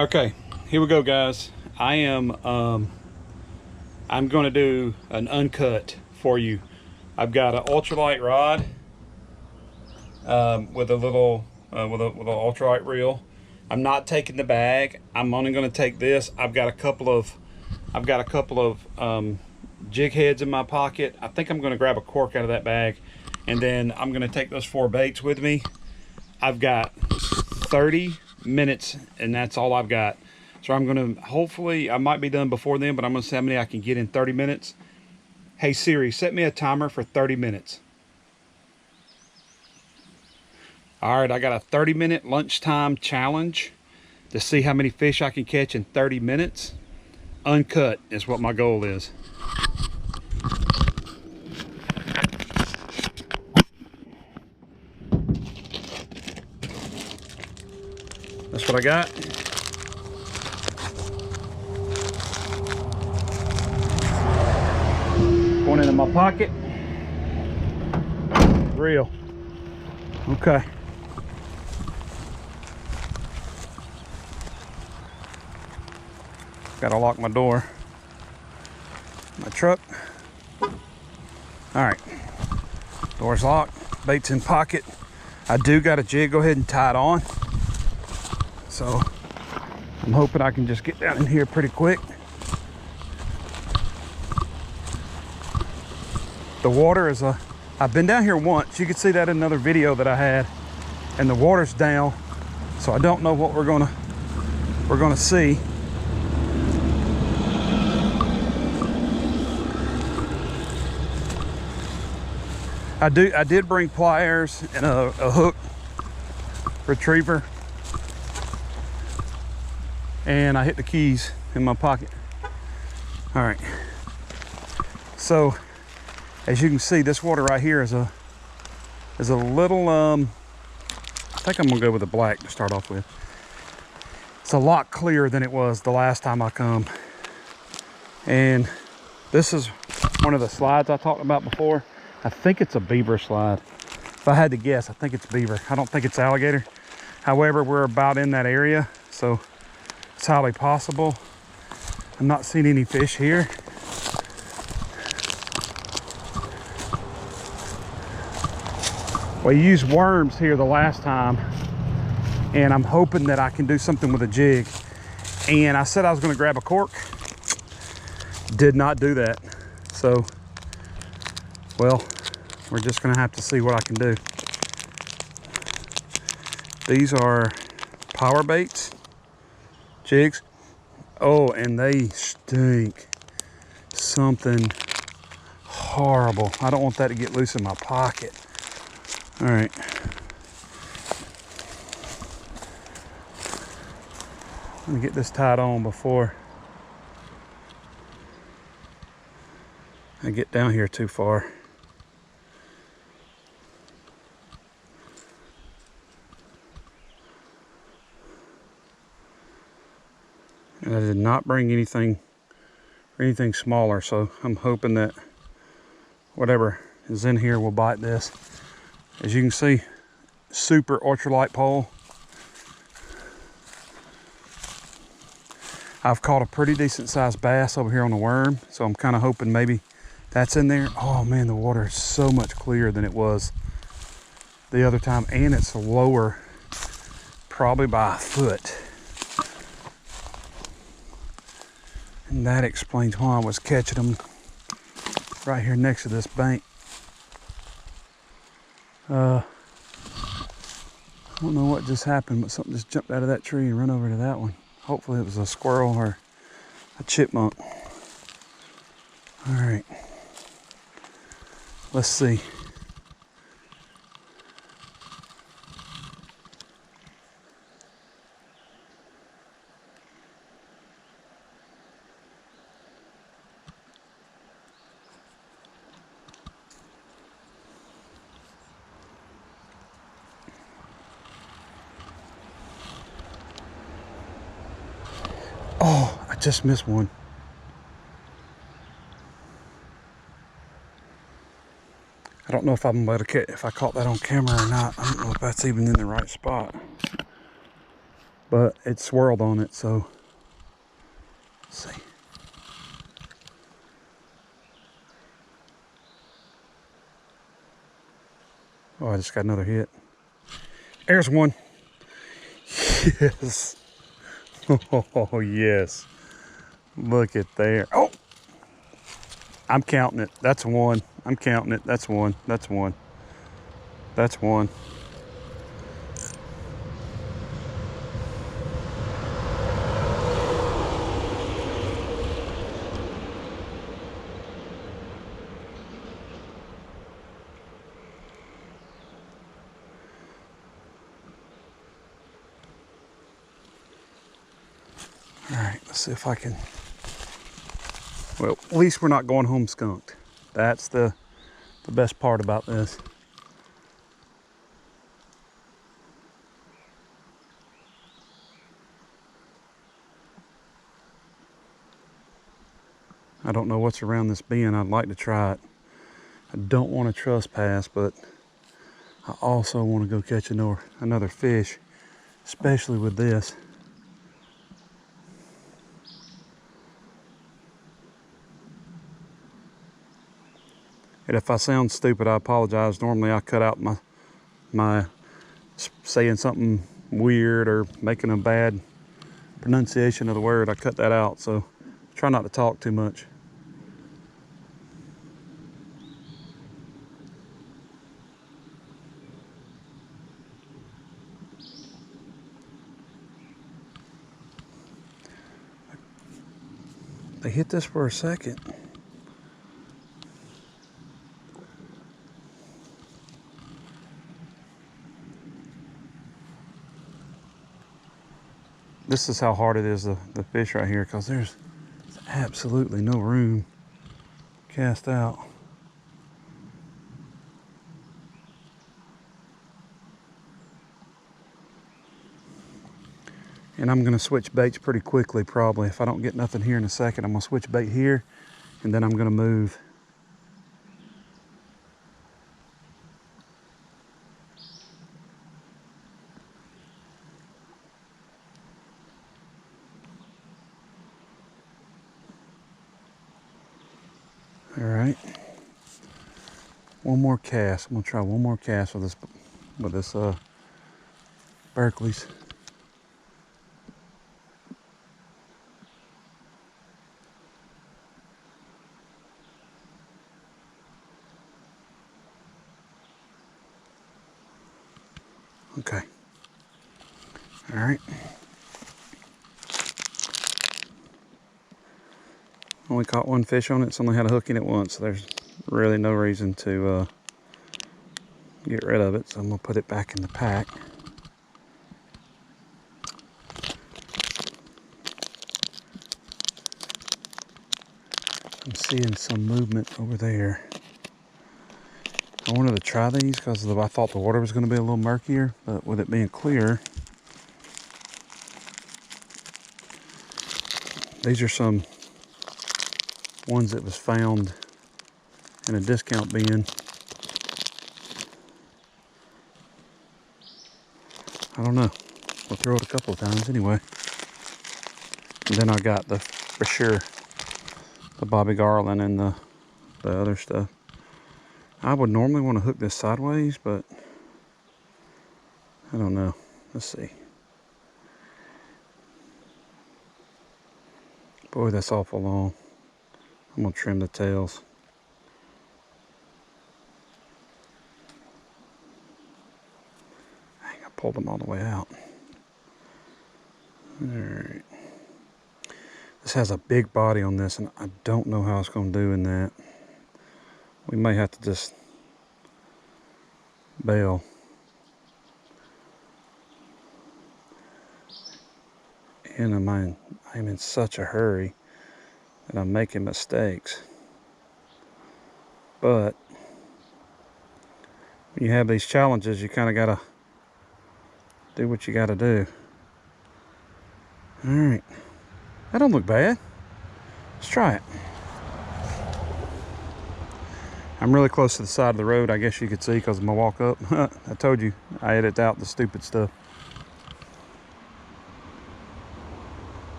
Okay, here we go, guys. I'm going to do an uncut for you. I've got an ultralight rod with a little with a ultralight reel. I'm not taking the bag. I'm only going to take this. I've got a couple of jig heads in my pocket. I think I'm going to grab a cork out of that bag, and then I'm going to take those 4 baits with me. I've got 30 minutes, and that's all I've got. So I'm going to, hopefully, I might be done before then, but I'm going to see how many I can get in 30 minutes. Hey Siri, set me a timer for 30 minutes. All right, I got a 30-minute lunchtime challenge to see how many fish I can catch in 30 minutes. Uncut is what my goal is. That's what I got. Going into my pocket. Reel. Okay. Gotta lock my door. My truck. All right. Door's locked. Bait's in pocket. I do got a jig. Go ahead and tie it on. So I'm hoping I can just get down in here pretty quick. The water is I've been down here once. You can see that in another video that I had, and the water's down, so I don't know what we're gonna see. I did bring pliers and a hook retriever, and I hit the keys in my pocket. All right, so as you can see, this water right here is a little I think I'm gonna go with the black to start off with. It's a lot clearer than it was the last time I come, and this is one of the slides I talked about before. I think it's a beaver slide. If I had to guess, I think it's beaver. I don't think it's alligator. However, we're about in that area, so it's highly possible. I'm not seeing any fish here. We used worms here the last time, and I'm hoping that I can do something with a jig. And I said I was going to grab a cork. Did not do that. So, well, we're just going to have to see what I can do. These are power baits, jigs. Oh, and they stink. Something horrible. I don't want that to get loose in my pocket. All right. Let me get this tied on before I get down here too far. And I did not bring anything smaller, so I'm hoping that whatever is in here will bite this. As you can see, super ultralight pole. I've caught a pretty decent sized bass over here on the worm, so I'm kind of hoping maybe that's in there. Oh man, the water is so much clearer than it was the other time, and it's lower, probably by a foot. And that explains why I was catching them right here next to this bank. I don't know what just happened, but something just jumped out of that tree and ran over to that one. Hopefully it was a squirrel or a chipmunk. All right, let's see. Oh, I just missed one. I don't know if I'm able to if I caught that on camera or not. I don't know if that's even in the right spot. but it swirled on it, so let's see. Oh, I just got another hit. There's one. Yes. Oh, yes. Look at there. Oh, I'm counting it. That's one. I'm counting it. That's one. That's one. That's one. All right, let's see if I can. Well, at least we're not going home skunked. That's the best part about this. I don't know what's around this bend. I'd like to try it. I don't want to trespass, but I also want to go catch another fish, especially with this. And if I sound stupid, I apologize. Normally I cut out my saying something weird or making a bad pronunciation of the word. I cut that out, so try not to talk too much. They hit this for a second. This is how hard it is to fish right here, because there's absolutely no room cast out. And I'm gonna switch baits pretty quickly probably. If I don't get nothing here in a second, I'm gonna switch bait here and then I'm gonna move. All right, one more cast. I'm gonna try one more cast with this Berkeley's. Okay. All right. Only caught one fish on it. It's only had a hook in it once. So there's really no reason to get rid of it. So I'm gonna put it back in the pack. I'm seeing some movement over there. I wanted to try these because I thought the water was going to be a little murkier, but with it being clear, these are some ones that was found in a discount bin. I don't know. We'll throw it a couple of times anyway. And then I got for sure, the Bobby Garland and the other stuff. I would normally want to hook this sideways, but I don't know. Let's see. Boy, that's awful long. I'm gonna trim the tails. Dang, I pulled them all the way out. All right. This has a big body on this, and I don't know how it's gonna do in that. We may have to just bail. And I'm in such a hurry that I'm making mistakes. But when you have these challenges, you kind of gotta do what you gotta do. All right, that don't look bad. Let's try it. I'm really close to the side of the road, I guess you could see, because of my walk up. I told you, I edit out the stupid stuff.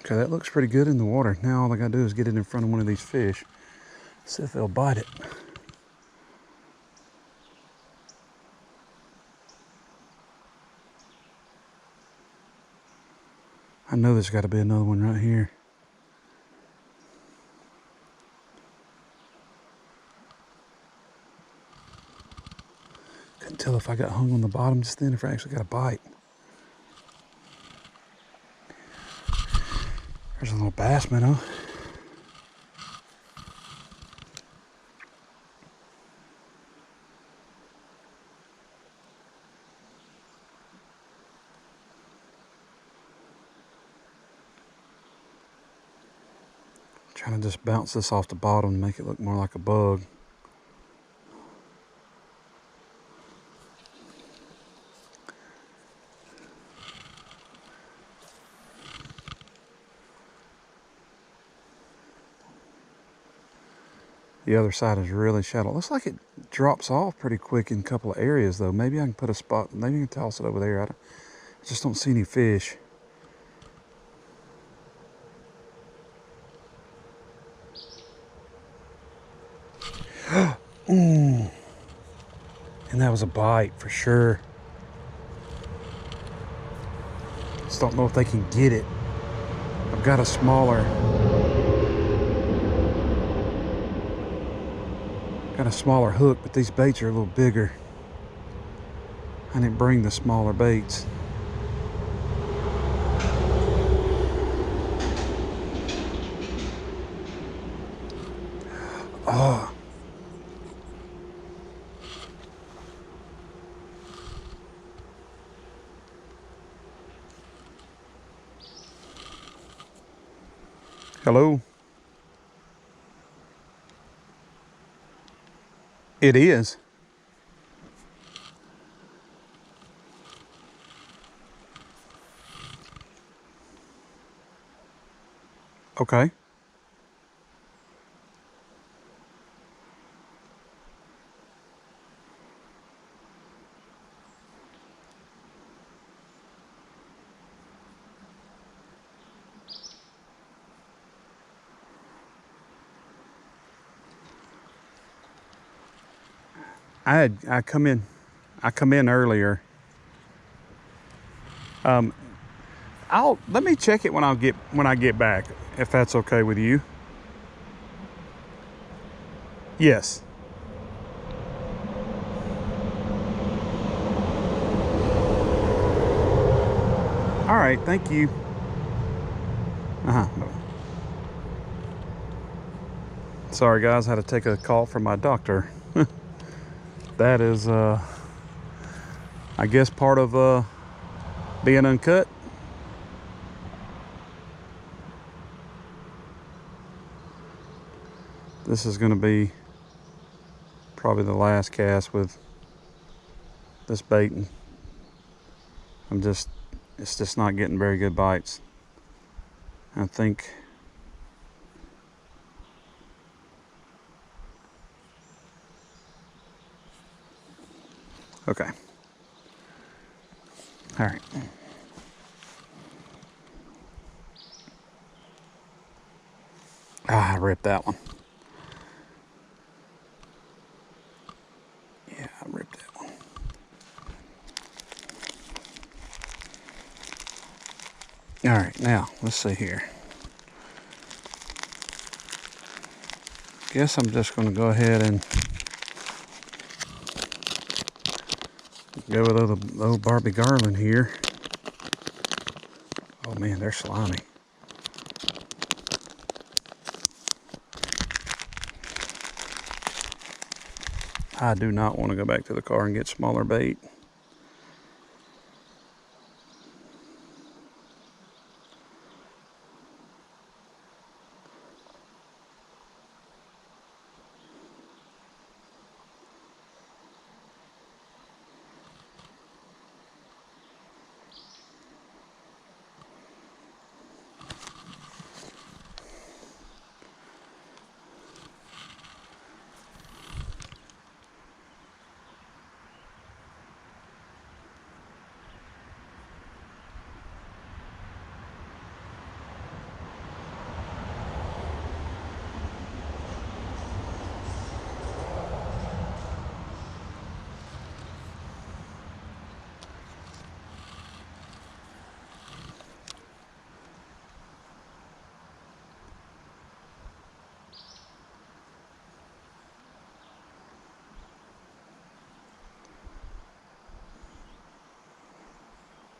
Okay, that looks pretty good in the water. Now all I gotta do is get it in front of one of these fish. See if they'll bite it. I know there's gotta be another one right here. Couldn't tell if I got hung on the bottom just then, if I actually got a bite. There's a little bass minnow. Trying to just bounce this off the bottom and make it look more like a bug. The other side is really shallow. Looks like it drops off pretty quick in a couple of areas though. Maybe I can put a spot, maybe I can toss it over there. I just don't see any fish. And that was a bite for sure. Just don't know if they can get it. I've got a smaller hook, but these baits are a little bigger. I didn't bring the smaller baits. Oh. Hello? It is. Okay. I come in earlier. Let me check it when I get back, if that's okay with you. Yes. All right, thank you. Sorry guys, I had to take a call from my doctor. That is, I guess, part of being uncut. This is going to be probably the last cast with this bait. It's just not getting very good bites. I think okay. All right. I ripped that one. Yeah, I ripped that one. All right, now let's see here. Guess I'm just going to go ahead and go with the old Barbie Garland here. Oh man, they're slimy. I do not want to go back to the car and get smaller bait.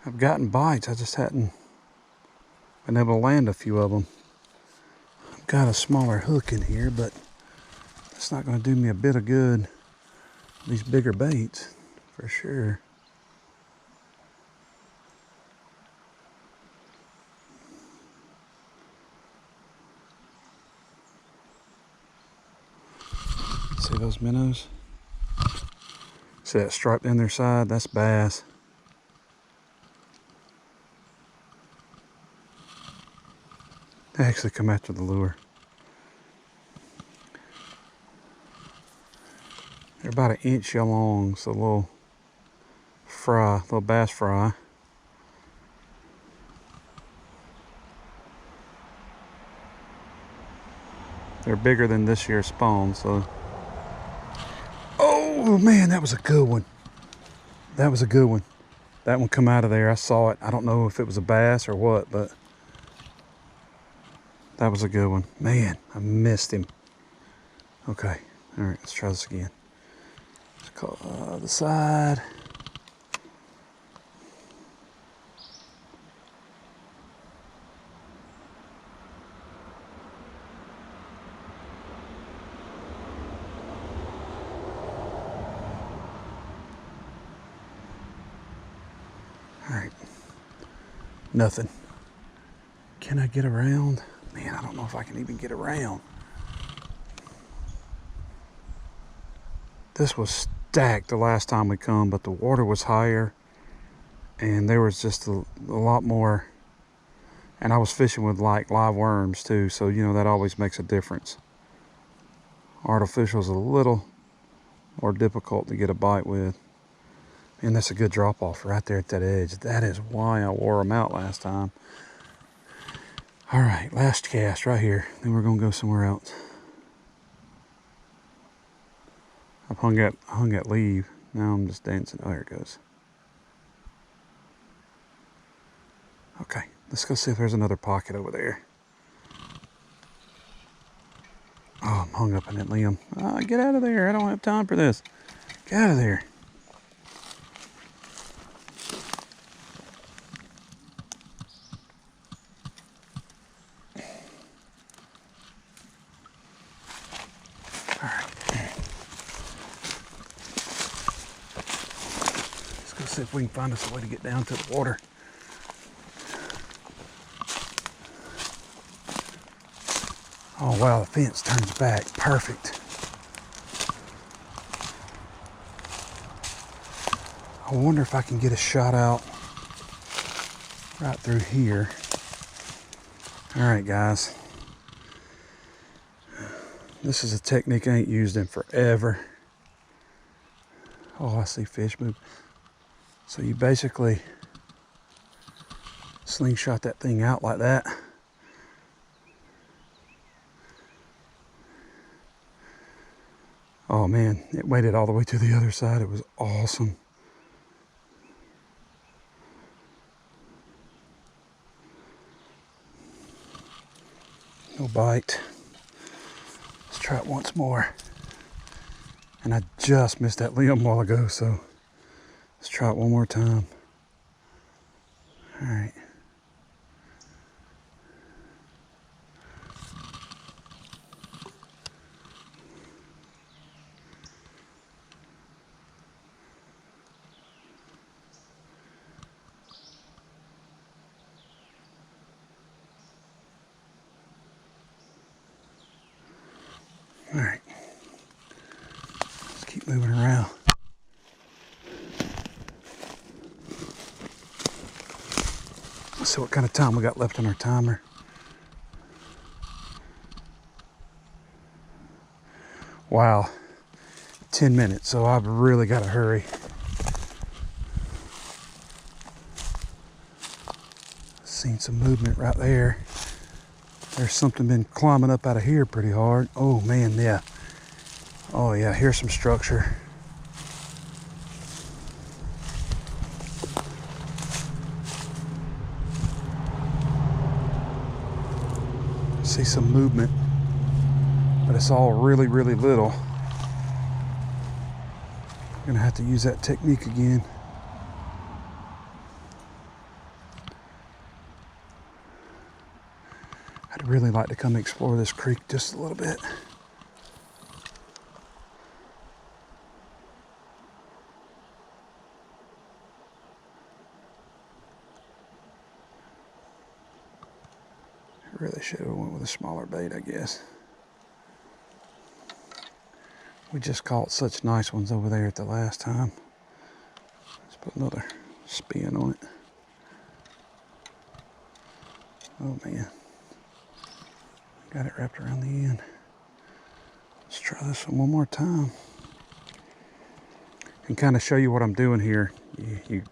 I've gotten bites, I just hadn't been able to land a few of them. I've got a smaller hook in here, but it's not going to do me a bit of good. These bigger baits, for sure. See those minnows? See that stripe down their side? That's bass. They actually come after the lure. They're about an inch long, so a little fry, little bass fry. They're bigger than this year's spawn, so. Oh man, that was a good one. That was a good one. That one come out of there. I saw it. I don't know if it was a bass or what, but that was a good one. Man, I missed him. Okay, all right, let's try this again. Let's call the side. All right, nothing. Can I get around? Man, I don't know if I can even get around. This was stacked the last time we come, but the water was higher and there was just a lot more. And I was fishing with like live worms too, so you know that always makes a difference. Artificial is a little more difficult to get a bite with. And that's a good drop off right there at that edge. That is why I wore them out last time. All right, last cast right here. Then we're gonna go somewhere else. I've hung at leave. Now I'm just dancing. Oh, there it goes. Okay, let's go see if there's another pocket over there. Oh, I'm hung up in that limb. Oh, get out of there. I don't have time for this. Get out of there. See if we can find us a way to get down to the water. Oh wow, the fence turns back. Perfect. I wonder if I can get a shot out right through here. All right, guys. This is a technique I ain't used in forever. Oh, I see fish move. So you basically slingshot that thing out like that. Oh man, it waded all the way to the other side. It was awesome. No bite. Let's try it once more. And I just missed that limb a while ago, so let's try it one more time. All right. All right. Let's keep moving around. Let's see what kind of time we got left on our timer. Wow, 10 minutes, so I've really got to hurry. Seen some movement right there. There's something been climbing up out of here pretty hard. Oh man, yeah. Oh yeah, here's some structure. See some movement, but it's all really, really little. I'm gonna have to use that technique again. I'd really like to come explore this creek just a little bit. I really should have went with a smaller bait, I guess. We just caught such nice ones over there at the last time. Let's put another spin on it. Oh man, got it wrapped around the end. Let's try this one more time. And kind of show you what I'm doing here. You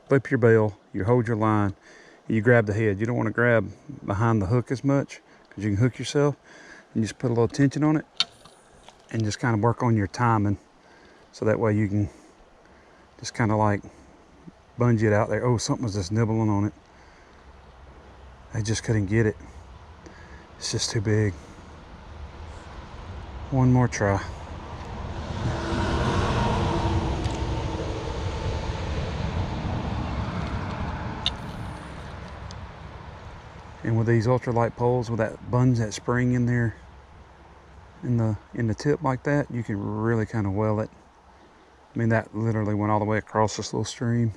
flip your bail, you hold your line, and you grab the head. You don't want to grab behind the hook as much because you can hook yourself. And you just put a little tension on it and just kind of work on your timing. So that way you can just kind of like bungee it out there. Oh, something was just nibbling on it. I just couldn't get it. It's just too big. One more try. And with these ultralight poles, with that bunge, that spring in there, in the tip like that, you can really kind of well it. I mean, that literally went all the way across this little stream.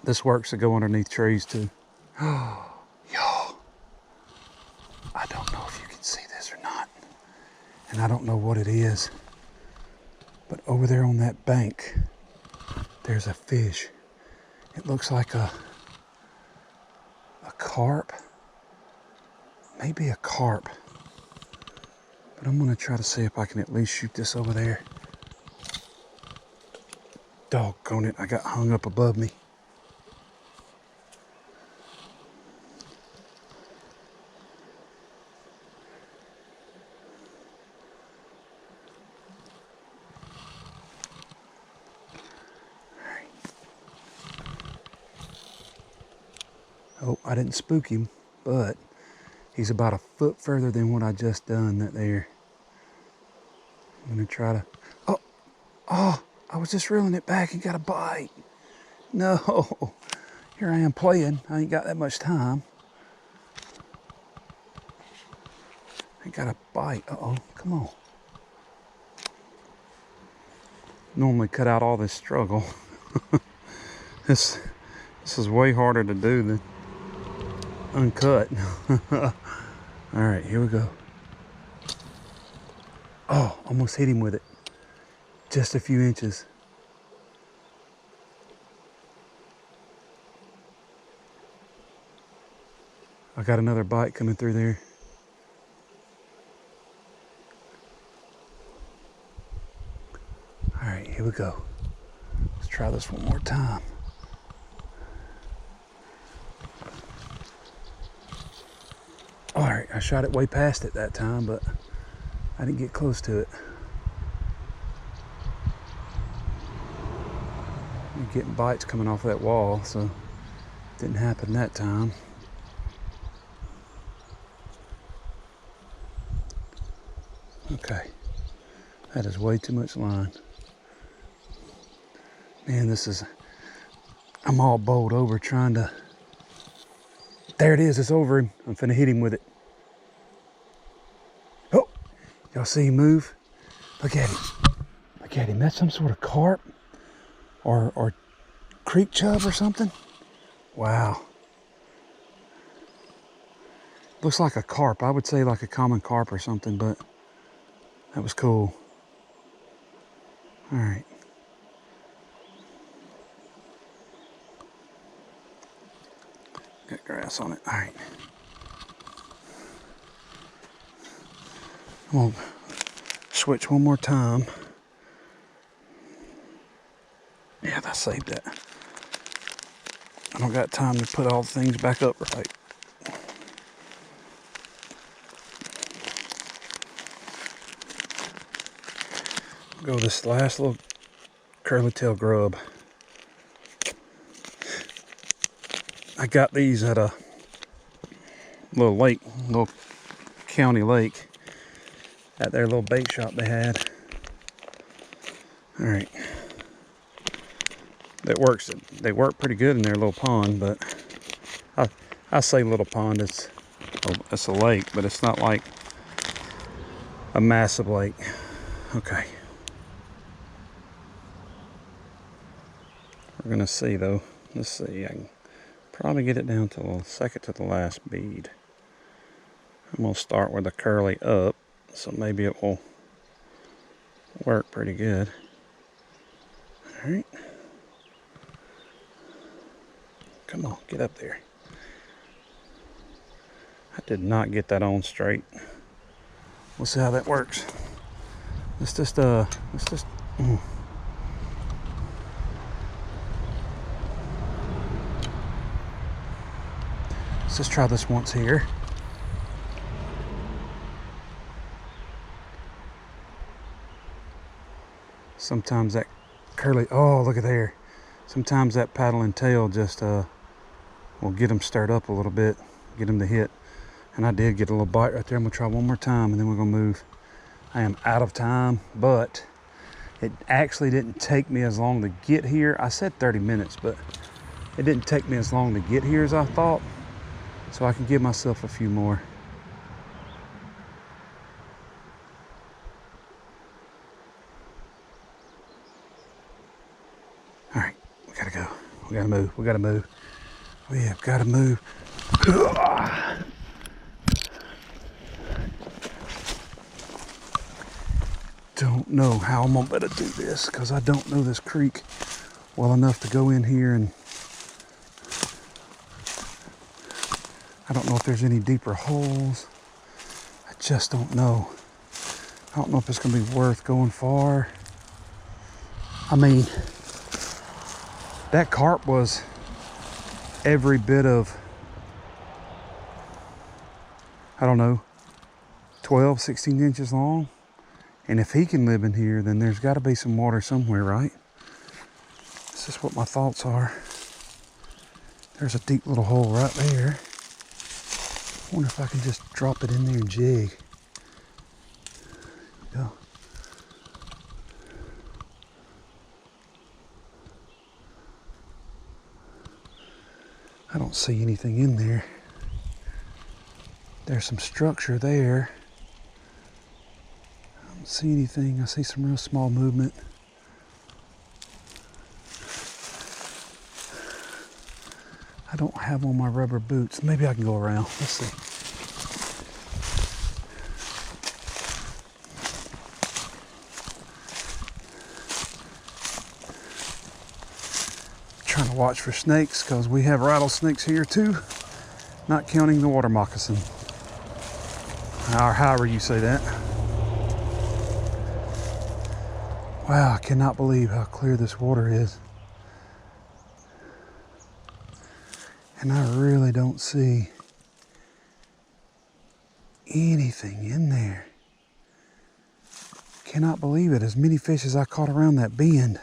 This works to go underneath trees too. Oh, y'all, I don't know if you can see this or not, and I don't know what it is, but over there on that bank, there's a fish. It looks like a carp, maybe a carp, but I'm gonna try to see if I can at least shoot this over there. Doggone it, I got hung up above me. Oh, I didn't spook him, but he's about a foot further than what I just done that there. I'm gonna try to, oh, I was just reeling it back and got a bite. No, here I am playing. I ain't got that much time. I got a bite, uh-oh, come on. Normally cut out all this struggle. This is way harder to do than uncut. All right, here we go. Oh, almost hit him with it. Just a few inches. I got another bite coming through there. All right, here we go. Let's try this one more time. All right, I shot it way past it that time, but I didn't get close to it. I'm getting bites coming off that wall, so it didn't happen that time. Okay, that is way too much line. Man, I'm all bowled over trying to, there it is, it's over him. I'm finna hit him with it. Oh, y'all see him move? Look at him. Look at him, that's some sort of carp or creek chub or something. Wow. Looks like a carp. I would say like a common carp or something, but that was cool. All right. Got grass on it. All right. I'm gonna switch one more time. Yeah, I saved that. I don't got time to put all the things back up right. Go this last little curly tail grub. I got these at a little lake, little county lake, at their little bait shop they had. All right, that works. They work pretty good in their little pond, but I say little pond. It's a lake, but it's not like a massive lake. Okay. We're gonna see though. Let's see. I can probably get it down to the second to the last bead. I'm gonna start with a curly up, so maybe it will work pretty good. All right. Come on, get up there. I did not get that on straight. We'll see how that works. Let's just let's just try this once here. Sometimes that curly, oh, look at there. Sometimes that paddle and tail just will get them stirred up a little bit, get them to hit. And I did get a little bite right there. I'm gonna try one more time and then we're gonna move. I am out of time, but it actually didn't take me as long to get here. I said 30 minutes, but it didn't take me as long to get here as I thought. So I can give myself a few more. All right, we gotta go. We gotta move, we gotta move. We have gotta move. Don't know how I'm gonna better do this because I don't know this creek well enough to go in here, and I don't know if there's any deeper holes. I just don't know. I don't know if it's gonna be worth going far. I mean, that carp was every bit of, I don't know, 12, 16 inches long. And if he can live in here, then there's got to be some water somewhere, right? This is what my thoughts are. There's a deep little hole right there. I wonder if I can just drop it in there and jig. There we go. I don't see anything in there. There's some structure there. I don't see anything. I see some real small movement. I don't have on my rubber boots. Maybe I can go around. Let's see. Trying to watch for snakes because we have rattlesnakes here too, not counting the water moccasin, or however you say that. Wow, I cannot believe how clear this water is. And I really don't see anything in there. Cannot believe it. As many fish as I caught around that bend.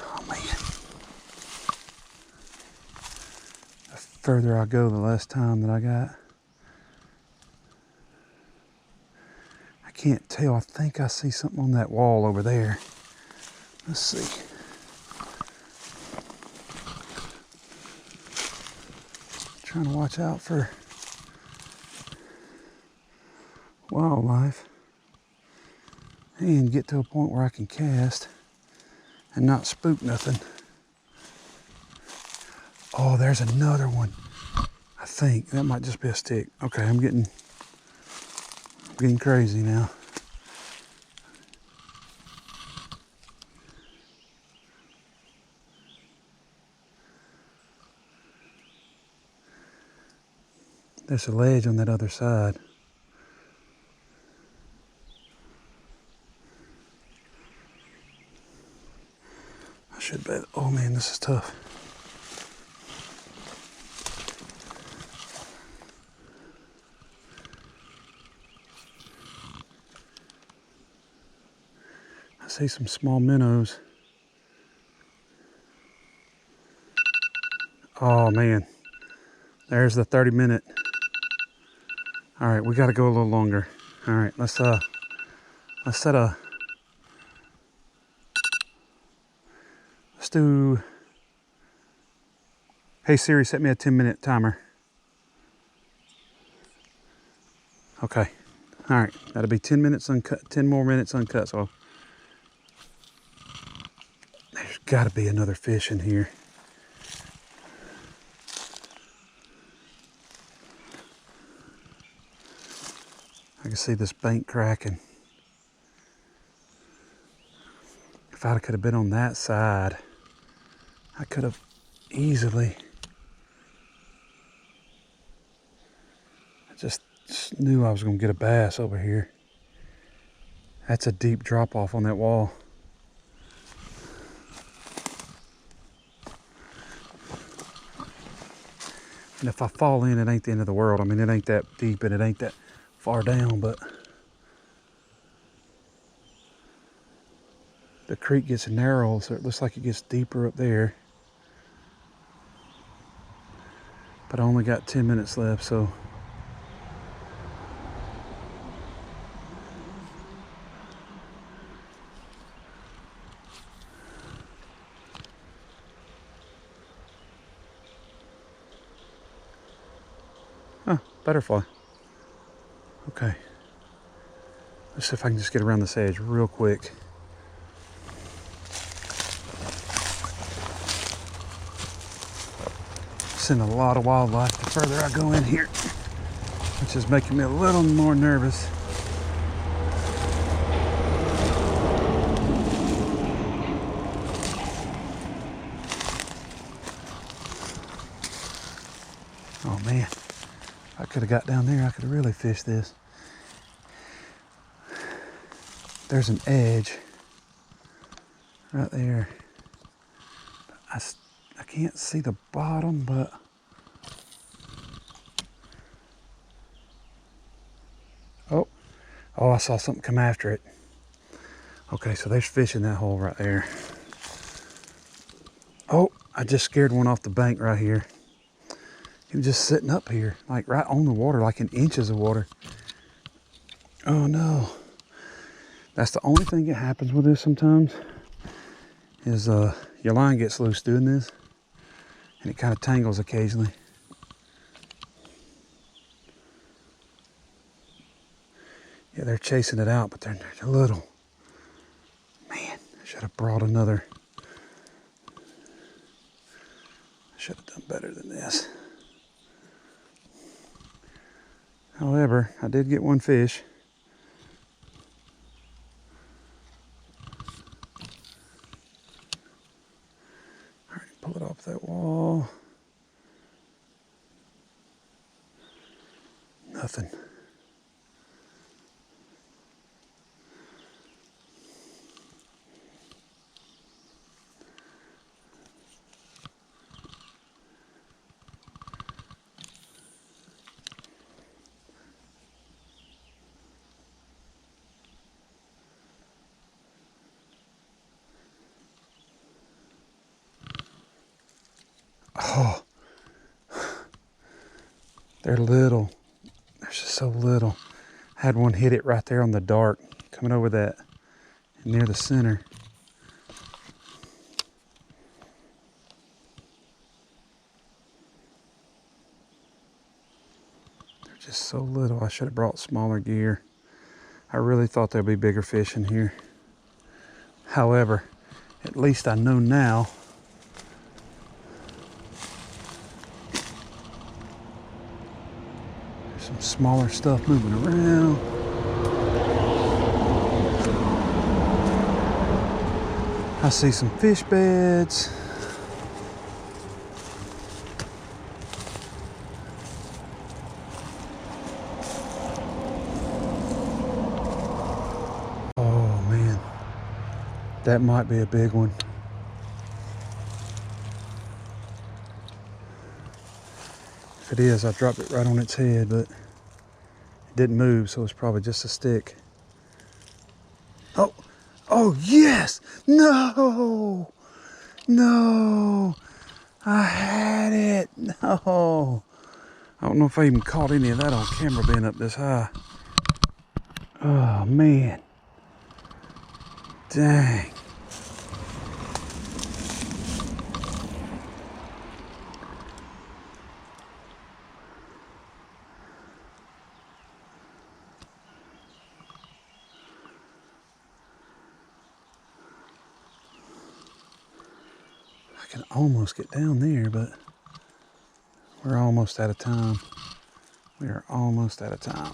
Oh man. The further I go, the less time that I got. I can't tell. I think I see something on that wall over there. Let's see. Trying to watch out for wildlife and get to a point where I can cast and not spook nothing. Oh, there's another one. I think that might just be a stick. Okay, I'm getting crazy now. There's a ledge on that other side. I should bet. Oh man, this is tough. I see some small minnows. Oh man, there's the 30-minute. All right, we got to go a little longer. All right, let's set a, let's do, hey Siri, set me a 10-minute timer. Okay, all right, that'll be 10 minutes uncut, 10 more minutes uncut, so there's got to be another fish in here. I can see this bank cracking. If I could have been on that side, I could have easily. I just knew I was going to get a bass over here. That's a deep drop off on that wall. And if I fall in, it ain't the end of the world. I mean, it ain't that deep and it ain't that far down, but the creek gets narrow, so it looks like it gets deeper up there. But I only got 10 minutes left, so oh, butterfly. Okay. Let's see if I can just get around this edge real quick. Seeing a lot of wildlife the further I go in here, which is making me a little more nervous. Oh man, if I could have got down there, I could have really fished this. There's an edge right there. I can't see the bottom, but oh, I saw something come after it. Okay, so there's fish in that hole right there. Oh, I just scared one off the bank right here. He was just sitting up here, like right on the water, like in inches of water. Oh no. That's the only thing that happens with this sometimes, is your line gets loose doing this, and it kind of tangles occasionally. Yeah, they're chasing it out, but they're little. Man, I should have brought another. I should have done better than this. However, I did get one fish. All right, pull it off that wall. Nothing. Oh, they're little. They're just so little. I had one hit it right there on the dark, coming over that near the center. They're just so little. I should have brought smaller gear. I really thought there'd be bigger fish in here. However, at least I know now there's some smaller stuff moving around. I see some fish beds. Oh man, that might be a big one. If it is, I dropped it right on its head, but it didn't move, so it's probably just a stick. Oh yes! No! No! I had it. No. I don't know if I even caught any of that on camera being up this high. Oh, man. Dang. I can almost get down there, but we're almost out of time. We are almost out of time.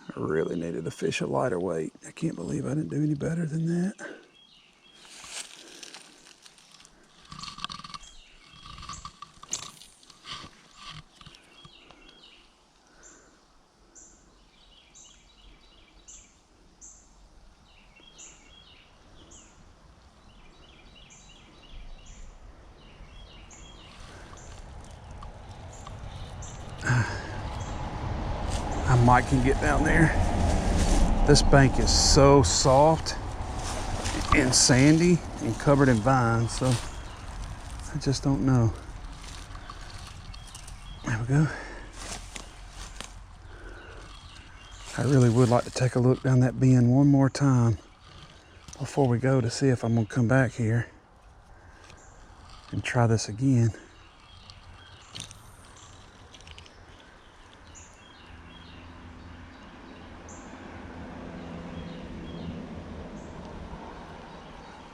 I really needed to fish a lighter weight. I can't believe I didn't do any better than that. I might can get down there. This bank is so soft and sandy and covered in vines, so I just don't know. There we go. I really would like to take a look down that bend one more time before we go to see if I'm gonna come back here and try this again.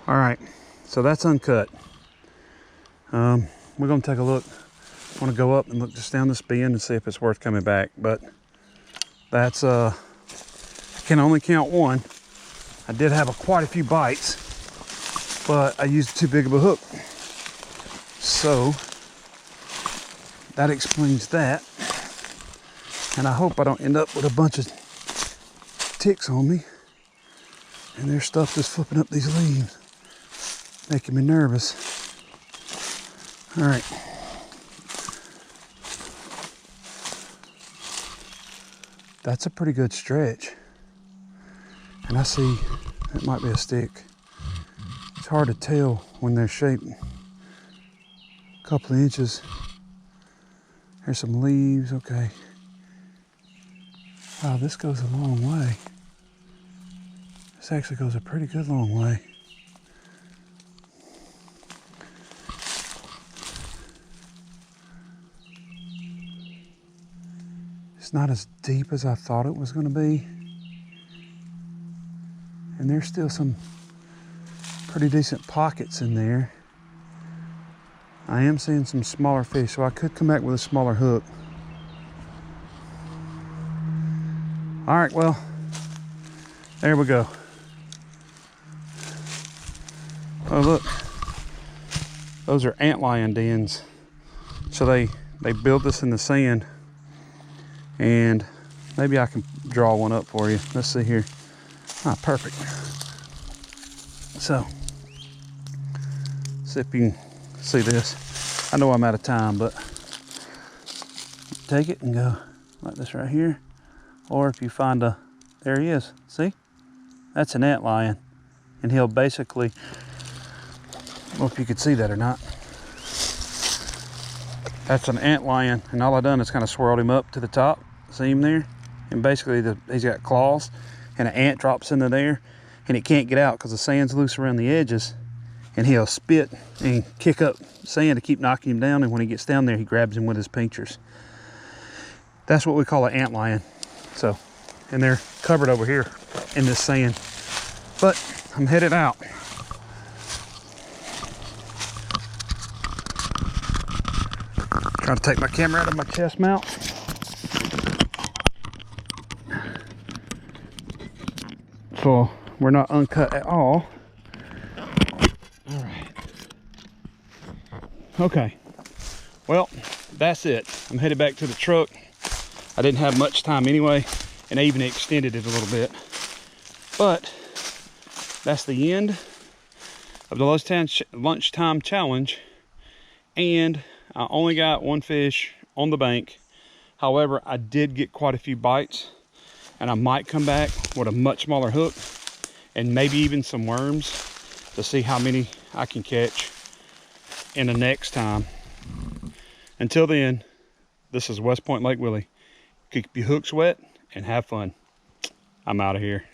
All right, so that's uncut. We're gonna take a look. I wanna go up and look just down this bend and see if it's worth coming back, but that's, I can only count one. I did have quite a few bites, but I used too big of a hook. So that explains that. And I hope I don't end up with a bunch of ticks on me and there's stuff just flipping up these leaves, making me nervous. All right. That's a pretty good stretch. And I see it might be a stick. It's hard to tell when they're shaped. A couple of inches. There's some leaves, okay. Wow, this goes a long way. This actually goes a pretty good long way. It's not as deep as I thought it was going to be. And there's still some pretty decent pockets in there. I am seeing some smaller fish, so I could come back with a smaller hook. All right, well, there we go. Oh, look. Those are antlion dens. So they built this in the sand. And maybe I can draw one up for you. Let's see here. Ah, perfect. So, see if you can see this. I know I'm out of time, but take it and go like this right here. Or if you find a, there he is. See? That's an antlion. And he'll basically, I don't know if you could see that or not. That's an antlion, and all I done is kind of swirled him up to the top. See him there? And basically he's got claws, and an ant drops into there, and it can't get out because the sand's loose around the edges, and he'll spit and kick up sand to keep knocking him down, and when he gets down there, he grabs him with his pinchers. That's what we call an antlion. So, and they're covered over here in this sand. But I'm headed out. Trying to take my camera out of my chest mount. So we're not uncut at all. All right. Okay. Well, that's it. I'm headed back to the truck. I didn't have much time anyway, and I even extended it a little bit. But that's the end of the lunchtime challenge. And I only got one fish on the bank, However, I did get quite a few bites, and I might come back with a much smaller hook and maybe even some worms to see how many I can catch in the next time. Until then, this is West Point Lake Willie. Keep your hooks wet and have fun. I'm out of here.